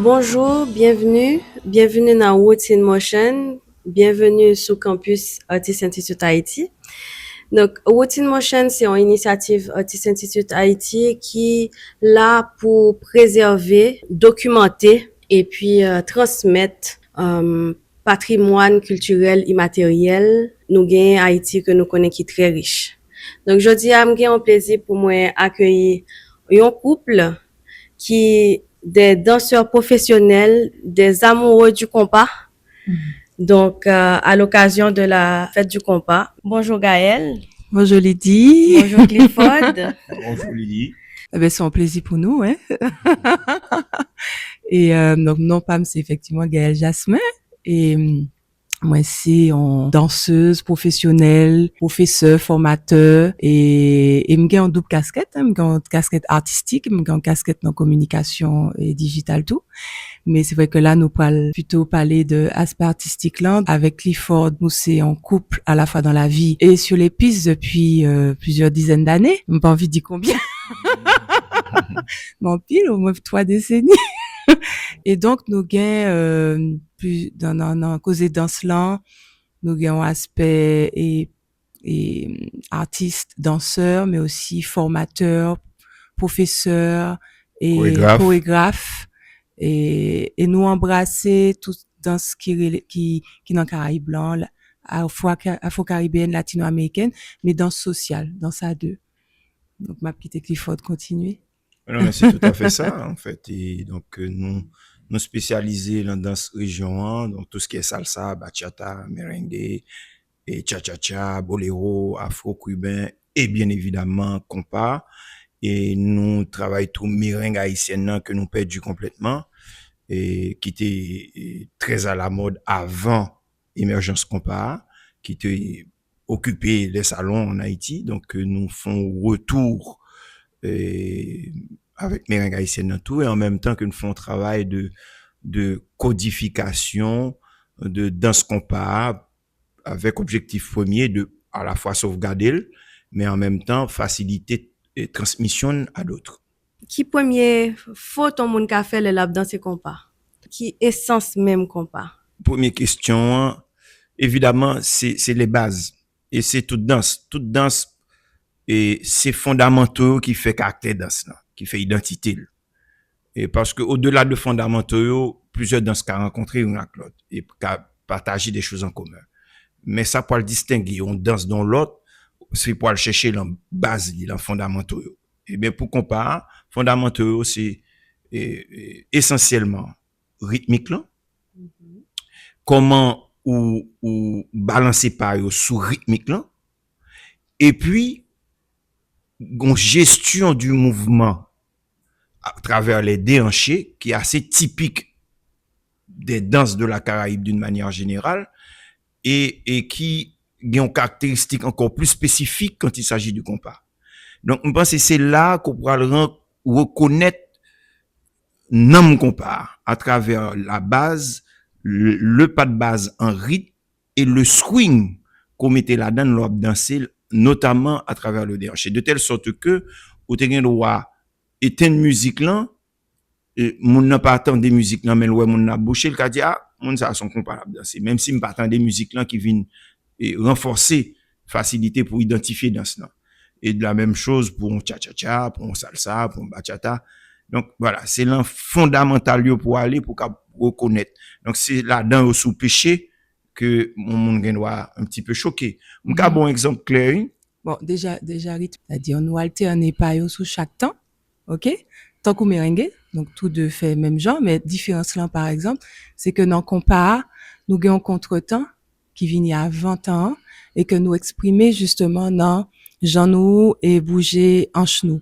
Bonjour, bienvenue dans What's in Motion, bienvenue sur campus Artist Institute Haïti. Donc, What's in Motion, c'est une initiative Artist Institute Haïti qui là pour préserver, documenter et puis transmettre patrimoine culturel immatériel nous gagnons Haïti que nous connaissons qui est très riche. Donc, je dis à un plaisir pour moi accueillir un couple qui des danseurs professionnels, des amoureux du compas. Donc, à l'occasion de la fête du compas. Bonjour Gaël. Bonjour Lydie. Bonjour Clifford. Bonjour Lydie. C'est un plaisir pour nous, hein. Et donc non Pam, c'est effectivement Gaël Jasmin et moi c'est en danseuse professionnelle, professeur, formateur et m'gain en double casquette, hein, m'gain en casquette artistique, m'gain en casquette dans communication et digital tout. Mais c'est vrai que là, nous parlons plutôt parler de aspect artistique là. Avec Clifford, nous c'est en couple à la fois dans la vie et sur les pistes depuis plusieurs dizaines d'années. J'ai pas envie de dire combien. Mon pile, au moins 3 décennies. Et donc, nous gagnons plus dans causé dans cela, nous gagnons aspect et artiste, danseur, mais aussi formateur, professeur et chorégraphe. Et nous embrasser tout dans ce qui dans Caraïbes blanc, afro-caribéenne, latino-américaine, mais dans social, dans ça deux. Donc, ma petite Clifford continuer. Non, mais c'est tout à fait ça, en fait. Et donc, nous spécialisés dans cette région, donc tout ce qui est salsa, bachata, merengue, et cha-cha-cha, boléro, afro-cubain, et bien évidemment, compas. Et nous travaillons tout merengue haïtienne que nous perdu complètement, et qui était très à la mode avant émergence compas, qui était occupé les salons en Haïti. Donc, nous faisons retour avec merengue haïtienne dans tout, et en même temps que nous faisons un travail de codification de danse compas avec objectif premier de à la fois sauvegarder, mais en même temps faciliter et transmission à d'autres. Qui premier faut ton monde qu'a fait le lab dans ces compas? Qui essence même compas? Première question, évidemment, c'est les bases. Et c'est toute danse. Toute danse, et c'est fondamentaux qui fait caractère danse là, qui fait identité. Et parce que au-delà de fondamentaux, plusieurs danses qu'a rencontré une avec l'autre et qu'a partagé des choses en commun. Mais ça pour le distinguer, on danse dans l'autre, c'est pour aller chercher la base, les fondamentaux. Et bien pour comparer, fondamentaux c'est essentiellement rythmique là. Comment ou balancer par sous rythmique là. Et puis une gestion du mouvement à travers les déhanchés qui est assez typique des danses de la Caraïbe d'une manière générale et qui a une caractéristique encore plus spécifique quand il s'agit du compas. Donc, je pense que c'est là qu'on pourra reconnaître nom compas à travers la base, le pas de base en rythme et le swing qu'on mettait là-dedans lors de danser, notamment à travers le déhanché. De telle sorte que, au terrain de éteindre musique là, mon n'a pas attendre des musiques là, mais ouais, mon n'a bouché le cas dit, ah, mon ça sont comparables danser. Même si m'pas attendre des musiques là qui viennent renforcer facilité pour identifier dans cela. Et de la même chose pour un cha-cha-cha, pour un salsa, pour un bachata. Donc, voilà, c'est l'un fondamental pour aller, pour reconnaître. Donc, c'est là-dedans, au sous-péché, que mon monde doit un petit peu choquer. Un bon exemple clair. Bon, déjà, rythme, c'est-à-dire, nous alternons pas sous chaque temps. OK? Tant qu'on merengue, donc tous deux fait même genre, mais différence là, par exemple, c'est que dans compas, nous gagnons contretemps, qui vient il y a 20 ans, et que nous exprimer justement dans genou et bouger en genou.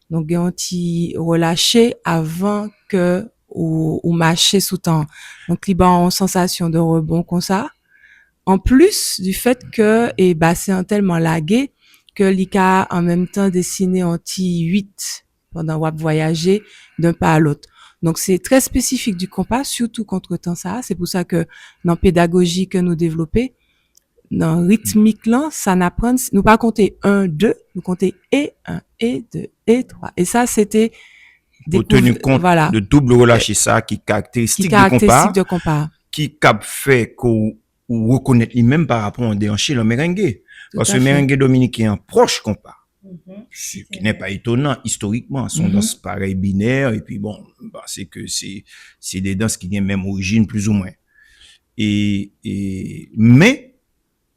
Donc, gagnons petit relâché avant que ou marcher sous temps. Donc, il y a une sensation de rebond comme ça. En plus du fait que, et bassin tellement lagué, que l'ICA en même temps dessiné en petit 8 pendant qu'on voyager d'un pas à l'autre. Donc, c'est très spécifique du compas, surtout contre-temps ça. C'est pour ça que dans pédagogie que nous développons, dans rythmique là, ça n'apprend, nous pas compter 1, 2, nous compter et 1, et 2, et 3. Et ça, c'était Pour tenir compte voilà, de double relâcher ça qui qui caractéristique du caractéristique compas, de compas. qui cap fait qu'on ou reconnaître lui-même par rapport au déhanché le merengue. Tout Parce à que fait. merengue dominicain proche compas. Mhm. Ce qui n'est pas étonnant historiquement, sont Mhm. danses pareilles binaires et puis bon, bah, c'est que c'est des danses qui ont même origine plus ou moins. Mais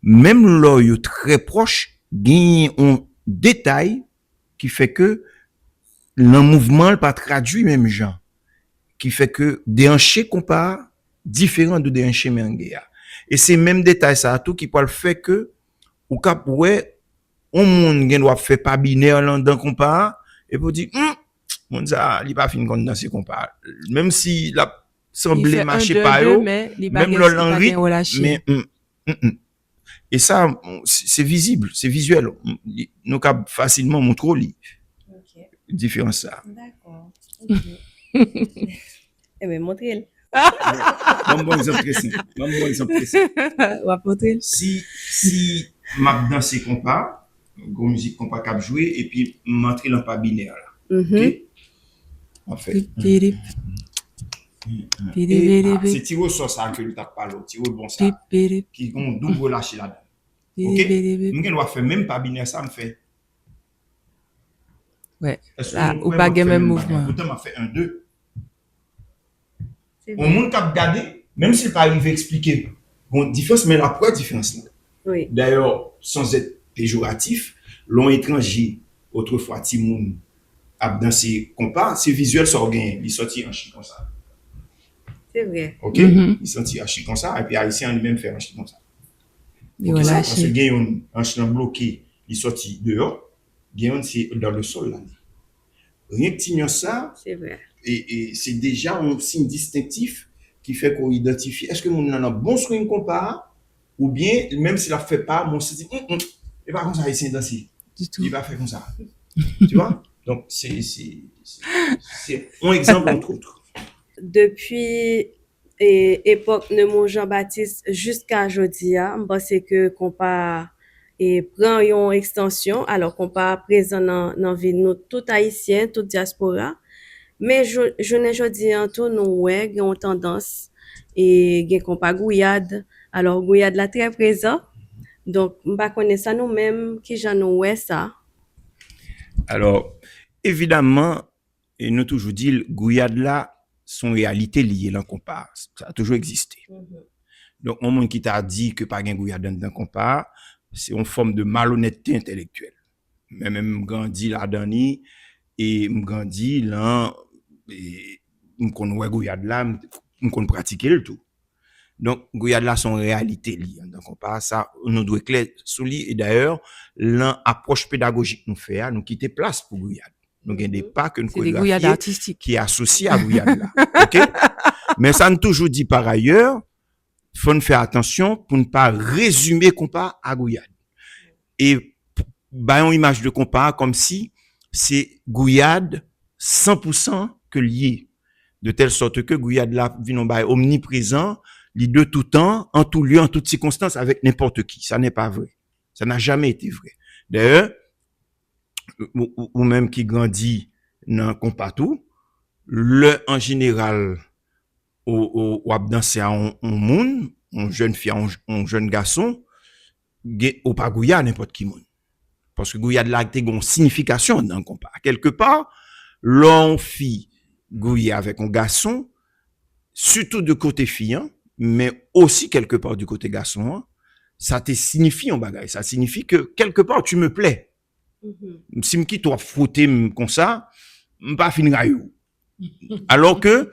même là yo très proche, gagne un détail qui fait que le mouvement n'est pas traduit même genre, qui fait que déhanché compas différent de déhanché merengue. Et c'est même détail ça tout qui peut le faire que ou cap ouais on monde gen doit faire pas binaire là dans compas et pour dire monde ça il pas fin dans ces compas même si la Il semblait fait un, marcher deux, pas deux, yo mais il même pas le gain- il pas rythme gain relâché. mais et ça c'est visible c'est visuel nous cap facilement montrer li Ok. différence ça D'accord. Ok. Eh bien, montrez-le. bon exemple précis bon exemple précis On va porter. si m'a danser compas gros musique compas cap jouer et puis m'entrer dans pas binaire là Mhm. OK en fait Pip, pip, et pip, c'est pip, tiro sur ça que nous t'a parlé tiro bon ça pip, pip, qui ont double relâché là-dedans pip, OK pip, pip. nous doit faire même pas binaire ça me fait Ouais. est-ce que Là, nous ou pouvons pas faire gain même bagage? mouvement. Pourtant m'a fait 1 2 C'est au vrai. monde qui a regardé même s'il pas arrivé à expliquer bon différence mais la quoi différence là Oui. d'ailleurs sans être péjoratif l'on étranger autrefois Timoun a dansé compas c'est visuel ça gain il sorti en chi comme ça C'est vrai. OK Mhm. il sorti en chi comme ça et puis haïtien lui-même fait en chi comme ça Il OK, ça, parce que relâché. gagne un chemin bloqué, il sorti dehors, gagne c'est dans le sol là. Rien que tignon ça C'est vrai. et c'est déjà un signe distinctif qui fait qu'on identifie est-ce que mon a un bon swing compas ou bien même s'il a fait pas mon se dit et pas comme ça il s'est dansé. Du tout. Il va faire comme ça. Tu vois? Donc c'est un exemple entre autres. Depuis époque de mon Jean-Baptiste jusqu'à jodia, je pense que qu'on pas et prend une extension alors qu'on pas présent dans vie nous tout haïtien, toute diaspora. Mais je ne jodi en tout nous ouais, gen une tendance et gen qu'on pas Guyade. Alors Guyade là très présent. Donc m'pa connaît ça nous même qui j'en nous ouais ça. Alors évidemment et nous toujours dit le Guyade là son réalité liée là compas. Ça a toujours existé. Donc, un monde qui t'a dit que pas gen Guyade dans compas, c'est une forme de malhonnêteté intellectuelle. Mais même grandi là-dedans et grandi là et m'kon ouais Guyade là, m'kon pratiquer le tout. Donc Guyade là son réalité liée dans compas ça nous doit clair sous lui et d'ailleurs l'approche pédagogique nous fait nous quitter place pour Guyade. Nous gagne des pas que nous C'est des Guyades chorégraphier artistiques. qui est associé à Guyade là. OK? Mais ça nous toujours dit par ailleurs faut nous faire attention pour ne pas résumer compas à Guyade. Et bah une image de compas comme si c'est Guyade 100% que lié de telle sorte que Guyade là vient omniprésent, li de tout temps, en tout lieu, en toutes circonstances avec n'importe qui. Ça n'est pas vrai. Ça n'a jamais été vrai. D'ailleurs, ou même qui grandit dans compas tout, le en général ou ap danser à un monde, une jeune fille, un jeune garçon, ou pas Gouya n'importe qui monde. Parce que Gouya de la te gon signification dans le compas. Quelque part, l'on fille Gouya avec un garçon, surtout de côté fille, mais aussi quelque part du côté garçon, ça te signifie un bagage. Ça signifie que quelque part tu me plais. Si m'ki toi frotter comme ça, m'pas fin rayou. Alors que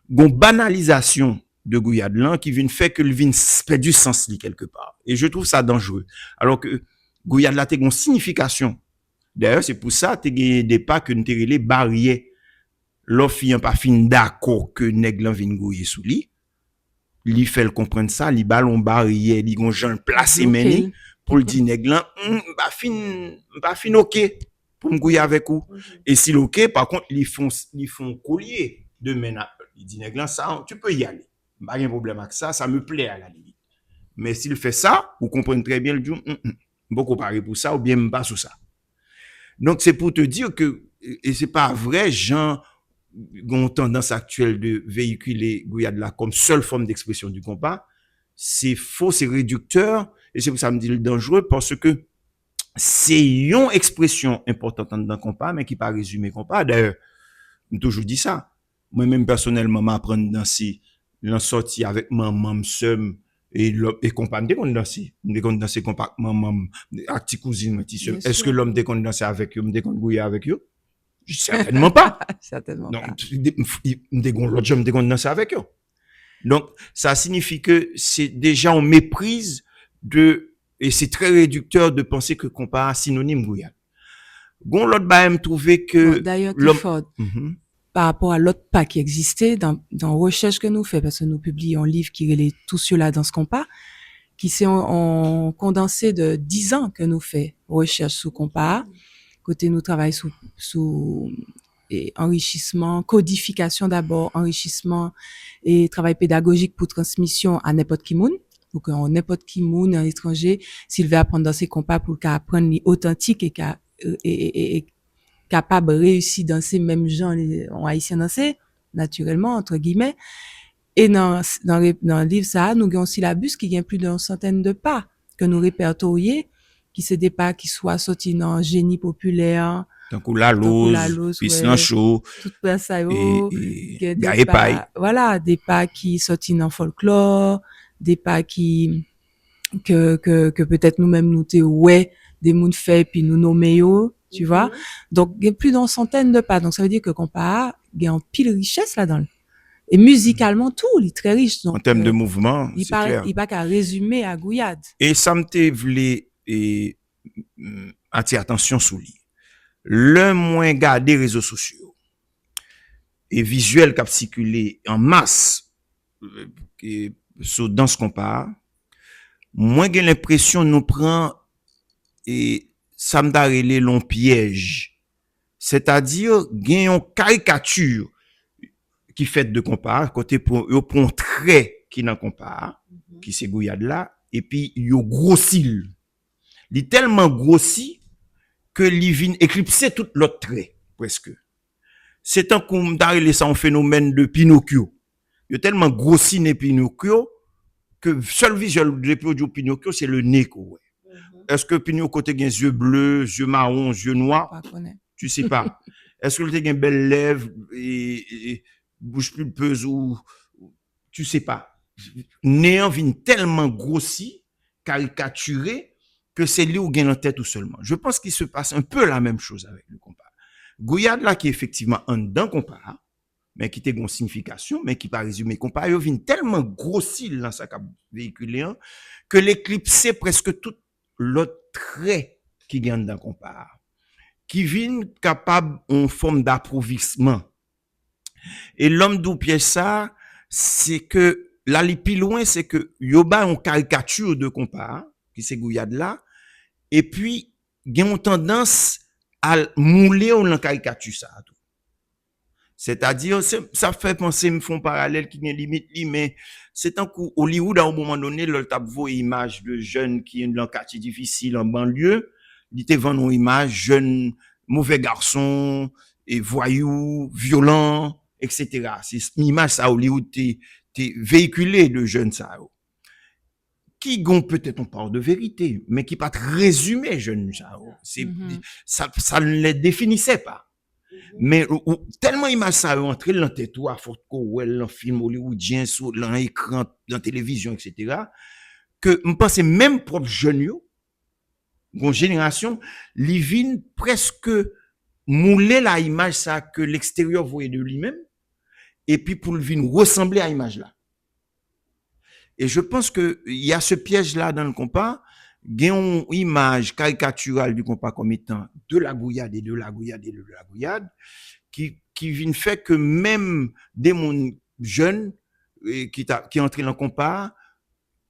gon banalisation de Gouillade là qui vient fait que le vin perd du sens li quelque part. Et je trouve ça dangereux. Alors que Gouillade là te gon signification. D'ailleurs, c'est pour ça te gagné des pas que nous te relé barrière. L'offre pas fin d'accord que nèg lan vinn gouiller sous li. Li fait le comprendre ça, li ballon barrière, li gon jan placer meni pour le dire nèg lan pas fin OK pour me gouiller avec vous. Et si OK, par contre, ils font collier de mena. Il dit nèg lan ça tu peux y aller. Pas de problème avec ça, ça me plaît à la limite. Mais s'il fait ça, vous comprenez très bien le dit beaucoup parler pour ça ou bien pas sur ça. Donc c'est pour te dire que et c'est pas vrai Jean une tendance actuelle de véhiculer Gouyade là comme seule forme d'expression du compas, c'est faux, c'est réducteur, et c'est pour ça que je me dis dangereux, parce que c'est une expression importante dans le compas, mais qui pas résumé compas. D'ailleurs, j'ai toujours dit ça. Moi-même, personnellement, m'apprends à danser, l'en sorti avec maman, soeur, et compas, m'dé qu'on danser. M'dé qu'on danser compas, maman, avec petit cousine, petit soeur. Est-ce que l'homme dé qu'on danser avec eux, m'dé qu'on gouiller avec eux? Certainement pas. Certainement Donc, pas. m'dé qu'on l'autre, m'dé qu'on danser avec eux. Donc, ça signifie que c'est déjà en méprise de, et c'est très réducteur de penser que compas synonyme Guyane. Gon l'autre bah, me trouver que D'ailleurs, l'homme, Clifford, par rapport à l'autre pas qui existait dans recherche que nous fait, parce que nous publions un livre qui est tout cela dans ce compas, qui c'est en condensé de 10 ans que nous fait recherche sous compas. Côté nous travaille sous et enrichissement, codification d'abord, enrichissement et travail pédagogique pour transmission à n'importe qui moun. Donc, n'importe qui moun, un étranger, s'il veut apprendre dans ses compas pour qu'il apprenne les authentiques et capable de réussir dans ces mêmes gens, en haïtien danser, naturellement, entre guillemets. Et dans le livre, ça, nous avons un syllabus qui a plus d'une centaine de pas que nous répertorions, qui c'est des pas qui soient sortis dans génie populaire, donc la lose, puis ouais, l'ancho, tout ça, et des pas, voilà, des pas qui sortis dans folklore, des pas qui, que peut-être nous-mêmes nous te ouais, des moun fait, puis nous nommer tu vois. Donc, il y a plus d'une centaine de pas. Donc, ça veut dire que compas, il y a un pile richesse là-dedans. Et musicalement, tout, il est très riche. Donc, en termes de mouvement, c'est clair. Il pas qu'à résumer à Gouyade. Et ça me te voulait, attirer attention sous lui. Le moins garder réseaux sociaux et visuels qui circulé en masse, dans ce compas, moins j'ai l'impression nous prend et ça me darele long piège. C'est-à-dire, gen yon caricature qui fait de compas, côté pour un trait qui n'en compare, qui c'est Gouyade là, et puis yo grossit. Il est tellement grossi que il vient éclipser tout l'autre trait, presque. C'est un coup darele ça un phénomène de Pinocchio. Il est tellement grossi né Pinocchio que seul visuel de Pinocchio c'est le nez quoi. Est-ce que Pinocchio côté gen yeux bleus, yeux marrons, yeux noirs? Tu sais pas. Est-ce que le gen belle lèvres et bouche pulpeuse ou tu sais pas. Néant vient tellement grossi, caricaturé que c'est lui ou gen en tête ou seulement. Je pense qu'il se passe un peu la même chose avec le compas. Gouyade là qui est effectivement un dedans compas, mais qui te gon signification, mais qui pas résumé compas, il vient tellement grossi dans sa cap véhiculé que l'éclipse presque tout l'autre trait qui gagne dans compas, qui vient capable en forme d'approvisionnement. Et l'homme d'où piège ça, c'est que là, les plus loin, c'est que yoba en caricature de compas, qui c'est Gouyade là, et puis, ils ont tendance à mouler en caricature ça. C'est-à-dire, ça fait penser, me font parallèle qui n'est limite, mais c'est un coup, Hollywood, à un moment donné, le tape vos images de jeunes qui sont dans un quartier difficile en banlieue, il te vend une image jeunes, mauvais garçons, et voyous, violents, etc. C'est une image, ça, Hollywood, t'es véhiculé de jeunes, ça. Qui gon peut-être on parle de vérité, mais qui pas résumé jeunes, ça ne les définissait pas. Mais tellement image ça entrer dans tête ou à forte ko dans film hollywoodien sur l'écran dans télévision etc. que me pense même propre jeunes yo gon génération li vinn presque mouler la image ça que l'extérieur voyait de lui-même et puis pour le vinn ressembler à image là. Et je pense que il y a ce piège là dans le compas, une image caricaturale du compas comme étant de la Gouyade et de la Gouyade et de la Gouyade qui vient fait que même des monde jeunes qui entré dans le compas,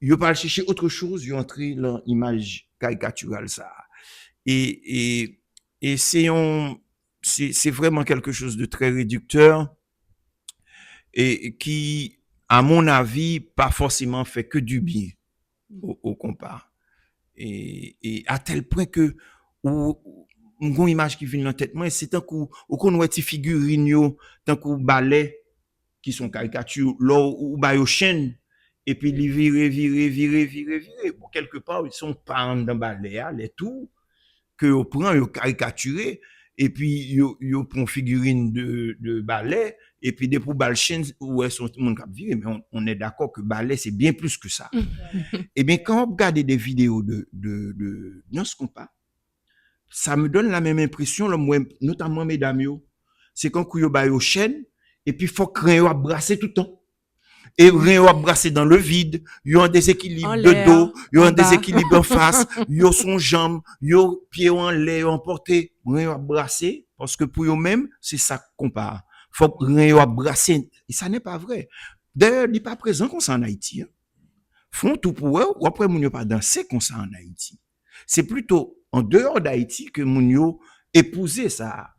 ils pas chercher autre chose, ils entré dans l'image caricaturale ça. Et c'est vraiment quelque chose de très réducteur et qui à mon avis pas forcément fait que du bien au compas. Et à tel point que M'gon image qui vient dans tête moi, c'est tant qu'on ouais ti figurine yo, tant qu'on ballet qui sont caricatures, là ou ba yo chaîne et puis li virer. Bon, quelque part ils sont pas en dans ballet les tout que yo prend yo caricaturé et puis yo prend figurine de ballet et puis des pour bal chaîne ouais son tout monde cap virer mais on est d'accord que ballet c'est bien plus que ça. Et bien quand on regarde des vidéos de non ce qu'on pas ça me donne la même impression là moi notamment mesdames yo c'est quand yo ba yo chaîne et puis faut crayon yo brasser tout le temps et rien à brasser dans le vide, yo un déséquilibre de dos, yo un déséquilibre en face, yo son jambe, yo pied en l'air, en porté, rien à brasser parce que pour eux même, c'est ça qu'on parle. Faut rien à brasser et ça n'est pas vrai. D'ailleurs, il n'est pas présent comme ça en Haïti. Hein. Font tout pour eux ou après moun yo pas danser comme ça en Haïti. C'est plutôt en dehors d'Haïti que moun yo épouser ça.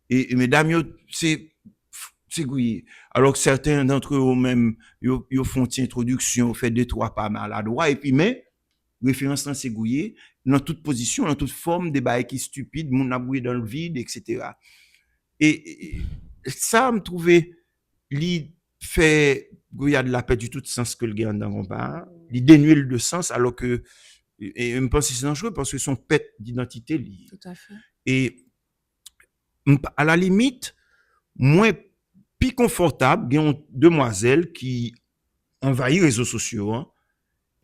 Et mesdames yo c'est oui. Alors que certains d'entre eux même, ils font une introduction, fait deux, trois pas maladroits, et puis, mais, référence dans c'est gouillé, dans toute position, dans toute forme, des bails qui stupides, moun a bouillé dans le vide, etc. Et ça, me trouvait, li fait, il y a de la paix du tout sens que le gars dans mon pas, il dénué de sens, alors que, et je pense que c'est dangereux parce que son pète d'identité, tout à fait. Et, à la limite, moins plus confortable, il y a une demoiselle qui envahit les réseaux sociaux hein,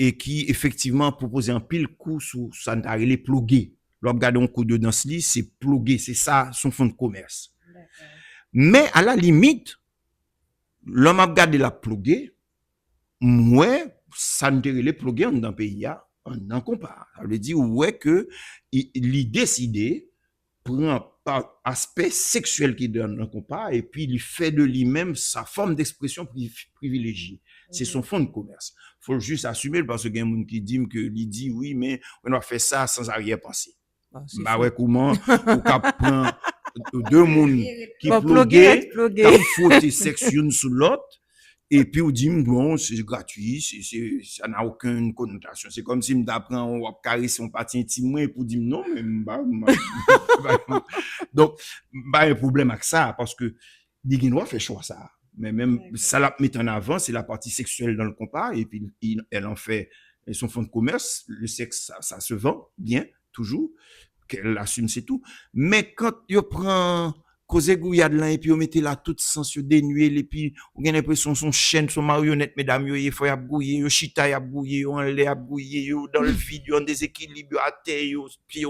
et qui effectivement propose un pile coup sous ça les pluguer. L'on regarde un coup de danse li, c'est pluguer, c'est ça son fond de commerce. Mais à la limite, l'homme a regardé la pluguer, moi ça ne les pluguer dans le pays on en compare. Ça veut dire ouais que il décidé prend par aspect sexuel qui donne un compas et puis il fait de lui-même sa forme d'expression privilégiée. C'est son fond de commerce. Faut juste assumer parce que il y a des gens qui disent que il dit oui mais on va faire ça sans arrière-pensée. Bah ouais comment ou prend deux monde qui pluguent qui foutent sexe une sous l'autre et puis on dit bon c'est gratuit ça n'a aucune connotation c'est comme si m'apprend on va caresser son parti intime et pour dire non mais donc un problème avec ça parce que Diginois fait choix ça mais même ça la met en avant c'est la partie sexuelle dans le compas et puis elle en fait son fonds de commerce le sexe ça se vend bien toujours qu'elle assume c'est tout mais quand tu prend cause gouillade là et puis on mettait là toute sens dénué et puis on a l'impression son chaîne son marionnette mesdames yo il faut y abouiller yo chita y abouiller on les abouiller dans le vide en déséquilibre à terre yo puis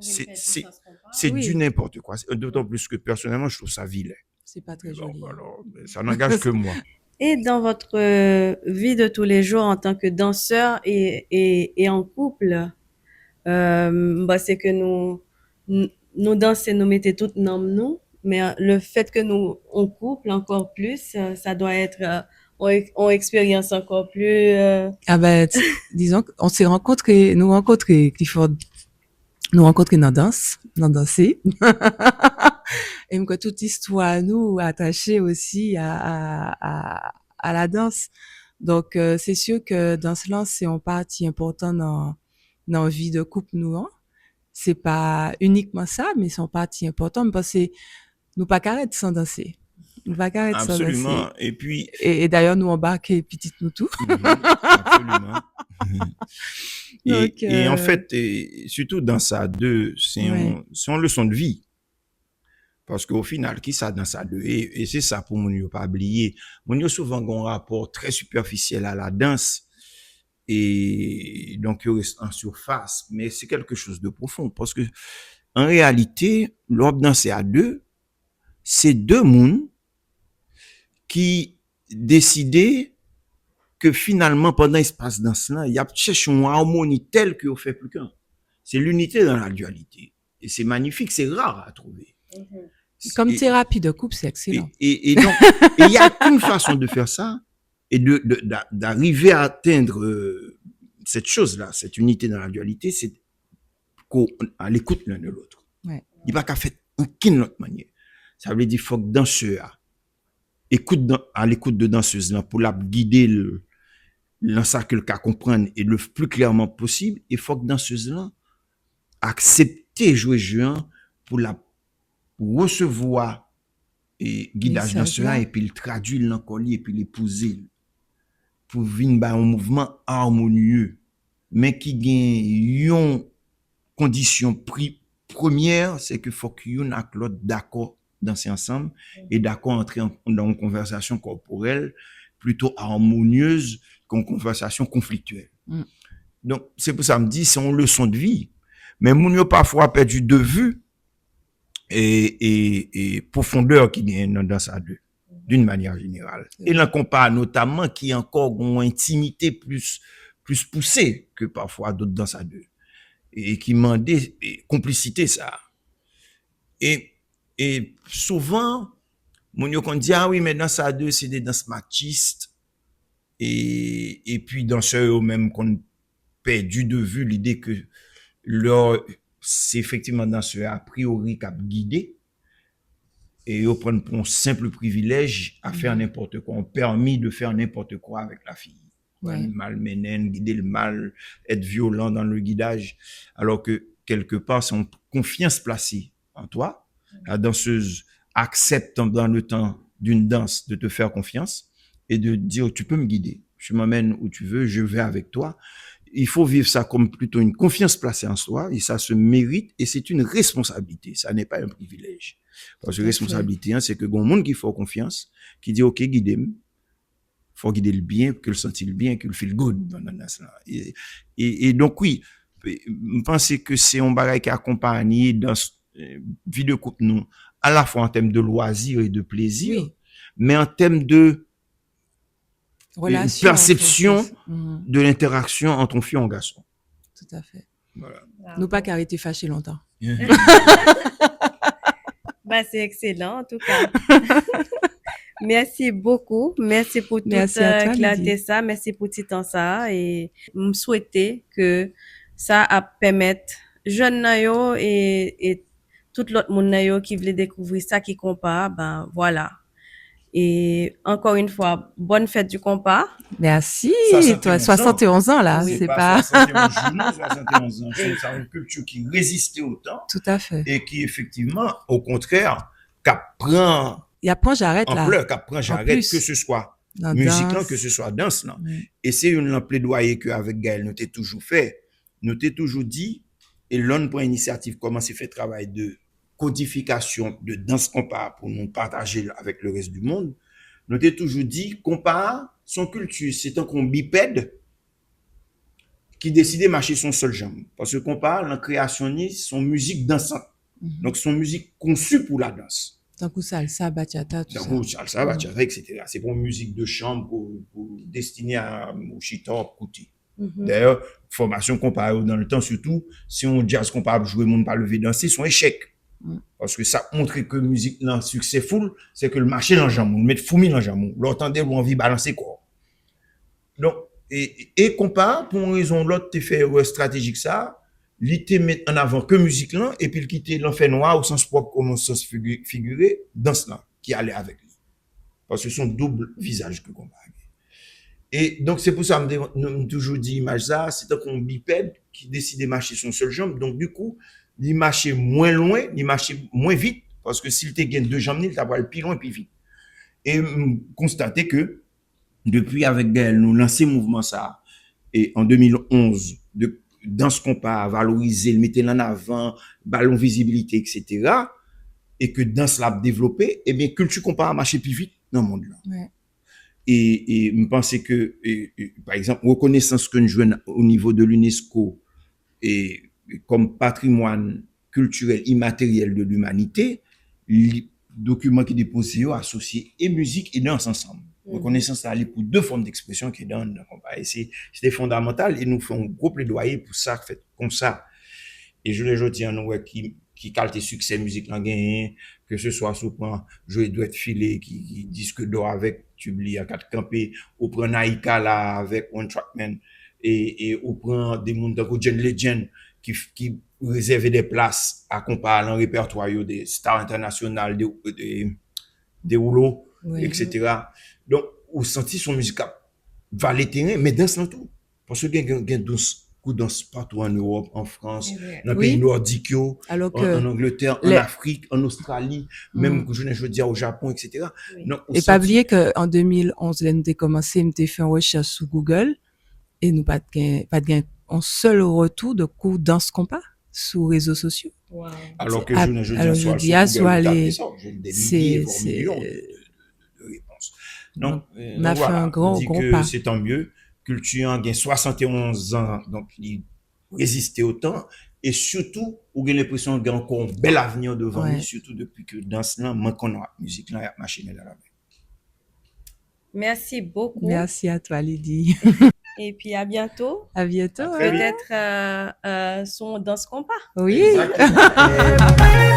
c'est du n'importe quoi d'autant plus que personnellement je trouve ça vilain c'est pas très joli alors ça n'engage que moi. Et dans votre vie de tous les jours en tant que danseur et en couple c'est que nous danser nous mettez toutes dans nous mais le fait que nous on couple encore plus ça doit être on expérience encore plus ah ben disons qu'on s'est rencontrés Clifford nous rencontrer dans danser et que toute histoire nous attachée aussi à la danse donc c'est sûr que dans ce lance c'est une partie importante dans la vie de couple nous hein. C'est pas uniquement ça mais c'est une partie importante parce que nous pas carrette sans danser nous pas carrette sans danser absolument et puis et d'ailleurs nous embarquer petite nous tout absolument et en fait surtout dans ça deux c'est une leçon de vie parce qu'au final qui ça dans ça deux et c'est ça pour mon yo pas oublier mon yo souvent un rapport très superficiel à la danse et donc il reste en surface mais c'est quelque chose de profond parce que en réalité l'ordre danser à deux c'est deux mondes qui décidaient que finalement pendant l'espace danse là il y a cherché une harmonie telle que on fait plus qu'un c'est l'unité dans la dualité et c'est magnifique c'est rare à trouver comme thérapie de couple c'est excellent et donc il y a une façon de faire ça et d'arriver à atteindre cette chose là cette unité dans la dualité c'est qu'on à l'écoute l'un de l'autre il va qu'à faire aucune autre manière ça veut dire faut que danseur écoute à l'écoute de danseuse là pour la guider dans ça que le cas comprendre et le plus clairement possible il faut que danseuse là accepte te jouer juin pour pour recevoir et guidage dans cela et puis le traduire l'encore et puis l'épouser pour venir ba un mouvement harmonieux mais qui gagne une condition première, c'est que faut qu'il y ait un l'autre d'accord danser ensemble et d'accord entrer dans une conversation corporelle plutôt harmonieuse qu'une conversation conflictuelle. Donc, c'est pour ça que je me dis, c'est une leçon de vie. Mais moun yo parfois perdu de vue et profondeur qui gagne dans ça deux, d'une manière générale. Et l'on compare notamment qui a encore une intimité plus poussée que parfois d'autres dans ça deux. Et qui demandait complicité ça. Et souvent, mon yo qu'on dit, ah oui, mais dans ça deux, c'est des danses machistes. Et puis, danseurs eux-mêmes qu'on perdu de vue l'idée que c'est effectivement danseur a priori qui a guidé. Et ils prennent pour un simple privilège à faire n'importe quoi. On permis de faire n'importe quoi avec la fille. Ouais. Malmener, guider le mal, être violent dans le guidage. Alors que quelque part, c'est une confiance placée en toi. La danseuse accepte dans le temps d'une danse de te faire confiance et de dire, tu peux me guider. Je m'emmène où tu veux, je vais avec toi. Il faut vivre ça comme plutôt une confiance placée en soi et ça se mérite et c'est une responsabilité. Ça n'est pas un privilège. Parce que responsabilité, hein, c'est que bon monde qui fait confiance, qui dit, OK, guidez-moi. Faut guider le bien, que le sentir le bien, que le feel good. Et donc, oui, je pense que c'est un bagage qui accompagne dans vie de couple, nous, à la fois en termes de loisirs et de plaisir, mais en termes de perception de l'interaction entre une fille et un garçon. Tout à fait. Voilà. Nous pas qu'à arrêter fâché longtemps. Bah, c'est excellent, en tout cas. Merci beaucoup. Merci pour tout clarté ça. Merci pour tout temps ça. Et me souhaiter que ça a permettre jeunes nayo et tout l'autre monde nayo qui voulait découvrir ça, qui compare, ben voilà. Et encore une fois, bonne fête du compas. Merci. Toi, 71 ans, là. Oui. C'est pas 71 ans. C'est une culture qui résistait au temps. Tout à fait. Et qui, effectivement, au contraire, qu'apprend. Il apprend, j'arrête là. Ampleur, qu'apprend, j'arrête, que ce soit musique, que ce soit danse, là. Et c'est une plaidoyer qu'avec Gaël, nous t'ai toujours fait. Nous t'ai toujours dit, et l'on prend initiative, comment c'est fait travail de codification de danse compas pour nous partager avec le reste du monde. Nous t'ai toujours dit, compas, son culture, c'est un bipède qui décide de marcher son seul jambe. Parce que compas, le créationniste, son musique dansante. Donc, son musique conçue pour la danse. Donc, salsa, bachata, tout ça. Donc, salsa, bachata, etc. C'est pour musique de chambre, pour destiner à Chita, Kouti. D'ailleurs, formation comparée dans le temps, surtout, si on jazz comparable jouer, monde pas lever danser, c'est un échec. Parce que ça montre que musique là, successful, c'est que le marché dans le jambe, mettre fourmi dans le jambe, l'entendez ou envie balancer quoi. Donc, et compare, pour une raison l'autre, te fait stratégique ça, l'ité met en avant que musique là, et puis le quitter l'enfer noir au sens propre comme au sens figuré, dans cela, qui allait avec lui. Parce que son double visage que compare. Et donc, c'est pour ça que je toujours dit image ça, c'est un bipède qui décide de marcher son seul jambe. Donc, du coup, il marchait moins loin, il marchait moins vite, parce que s'il te gagne deux jambes, il t'a le plus loin et plus vite. Et constater que, depuis avec Gaël, nous lançons mouvement ça, et en 2011, dans ce compas, valoriser, le mettre en avant, ballon visibilité, etc., et que dans cela développé, eh bien, culture compas a marché plus vite dans le monde là. Ouais. Et je pense que, par exemple, reconnaissance que nous jouons au niveau de l'UNESCO et comme patrimoine culturel immatériel de l'humanité, les documents qui déposent associés et musique et danse ensemble. Reconnaissance aller pour deux formes d'expression qui donnent c'était fondamental et nous faisons un gros plaidoyer pour ça, fait comme ça. Et je le dis à nous qui qualité succès musique là gagné, que ce soit sous point jouer doit être filé qui disque d'or avec Tubli à 4 campé, ou prend Naïka là avec One Trackman et ou prend des monde comme John Legend qui réservait des places à comparer dans le répertoire des stars internationales des rouleaux, etc. Donc, ou senti son musique va les terrain, mais dans ce tout. Parce que il y a douce. coup danse partout en Europe, en France, dans les Oui. pays nordiques, yo, Alors en que Angleterre, en les- Afrique, en Australie, même que je veux dire au Japon, etc. Oui. Donc, on et pas senti- oublier qu'en 2011, là, nous avons commencé, nous avons fait une recherche sur Google et nous pas de gain un seul retour de cours danse compas sur les réseaux sociaux. Wow. alors que Ah, je dis alors, en je soit dis, sur ah, Google, soit vous tapez les- ça, j'ai des c'est- milliers, voire c'est- millions de réponses. Donc, on a fait voilà, un gros, on dit gros que pas. c'est tant mieux. Culture a gagné 71 ans, donc il résistait au temps. Et surtout, vous avez l'impression qu'il y a encore un bel avenir devant Ouais. lui, surtout depuis que dans ce là, moi, qu'on a musique là, il y a machine dans la main. Merci beaucoup. Merci à toi, Lydie. Et puis à bientôt. À bientôt. À très hein. vite. Peut-être son danse compas. Oui. Exactement.